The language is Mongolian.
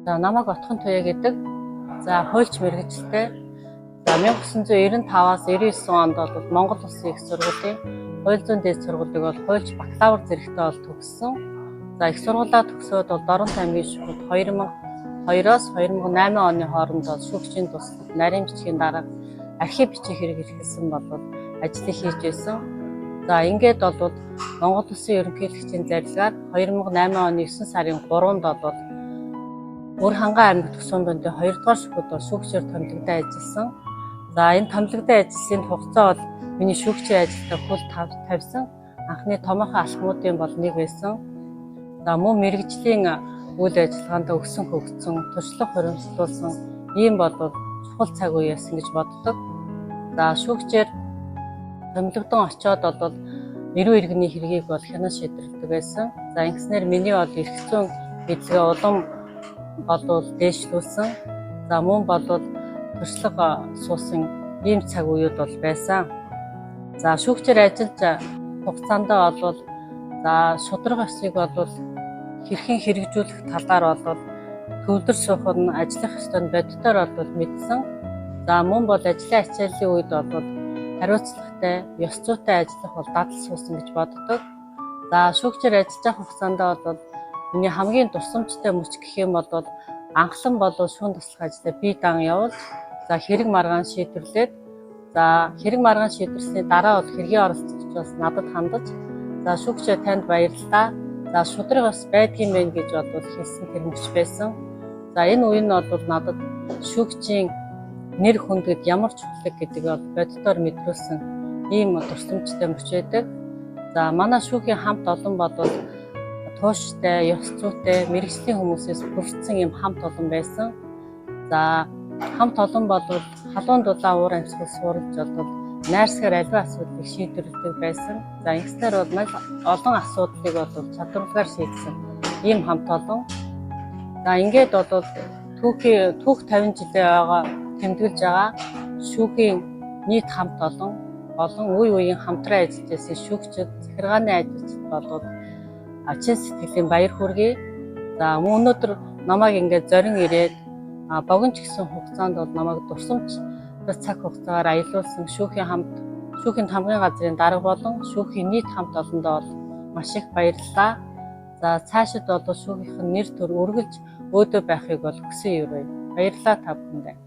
За намайг Отхон Туяа гэдэг. За хуульч мэргэжилтэй. За 1995-аас 99 онд бол Монгол Улсын их сургуулийн хууль зүйн дээд сургуулийг бол хуульч бакалавр зэрэгтэй бол төгссөн. За их сургуулаа төгсөөд бол Дорнот аймгийн шүүхэд 2002-оос 2008 оны хооронд бол шүүгчийн туслах нарийн бичгийн дарга архив бичих хэрэг эрхэлсэн бол ажлыг хийж байсан. За ингээд бол Монгол Улсын ерөнхийлөгчийн зарилгаар 2008 оны 9 сарын 3-нд бол Өр хангаан аймагт Төсөн бөндийн 2 дугаар шүүхэд бол шүүгчээр томилогдсон ажилласан. За энэ томилогдсон ажлын хугацаа бол миний шүүгчийн ажилдаа хөл тавьсан анхны томоохон алхмуудын бол нэг байсан. За мөн мэрэгжлийн үйл ажиллагаанд өссөн хөгжсөн, туршлага хуримтлуулсан ийм бол чухал цаг үе яасан гэж боддог. За шүүгчээр томилогдсон очоод бол эрүү иргэний хэргийг бол хянан шийдвэрлэдэг байсан. За ингэснээр миний бол эрх зүйн эдлэгээ улам болов дээшлүүлсэн. За мөн болов туршлага суусан ийм цаг үеуд бол байсан. За шүүгчээр ажиллаж хугацаанд бол за шударга ёсыг бол хэрхэн хэрэгжүүлэх талаар бол төвлөр суух нь ажиллах ёстойн бодитоор бол мэдсэн. За мөн бол ажлын ачааллын үед бол хариуцлагатай, ёс зүйтэй ажиллах бол дадал суусан гэж боддог. За шүүгчээр ажиллаж хугацаанд бол миний хамгийн дурсамжтай мөч гэх юм бол анхлан болов шүүн туслах ажлаа бие даан явуулж за хэрэг маргаан шийдвэрлээд за хэрэг маргаан шийдвэрлсний дараа бол хэргийн оролцогч бас надад хандаж за шүүгчээ танд баярлалаа. За шударга бас байдгийн мэн гэж бол хэлсэн тэр мөч байсан. За энэ үе нь бол надад шүүгчийн нэр хүндэд ямар чухал гэдэг бол бодитоор мэдрүүлсэн ийм дурсамжтай мөч байдаг. За манай шүүхийн хамт олон бол тууштай, ёс зүйтэй, мэргэжлийн хүмүүсээс бүрдсэн юм хамт олон байсан. За хамт олон бол халуун дулаан уур амьсгал суурилж бол найрсгаар аливаа асуудлыг шийдвэрлэдэг байсан. За ингэснээр бол олон асуудлыг бол чадварлагаар шийдсэн ийм хамт олон. За ингээд бол түүх 50 жилээ байгаа тэмдэглэж байгаа шүүхийн нийт хамт олон үе үеийн хамтран ажиллаж байсан шүүгчид, захиргааны ажилчид бол чин сэтгэлийн баяр хүргэе. За өнөөдөр намайг ингээд зорин ирээд богино ч гэсэн хугацаанд бол намайг дурсамж цаг хугацаагаар аялуулсан шүүхийн хамгийн газрын дарга болон шүүхийн нийт хамт олондоо бол маш их баярлалаа. За цаашид бол шүүгийнх нь нэр төр өргөлж өөдөө байхыг бол хүсэн ерөөе. Баярлалаа та бүхэндээ.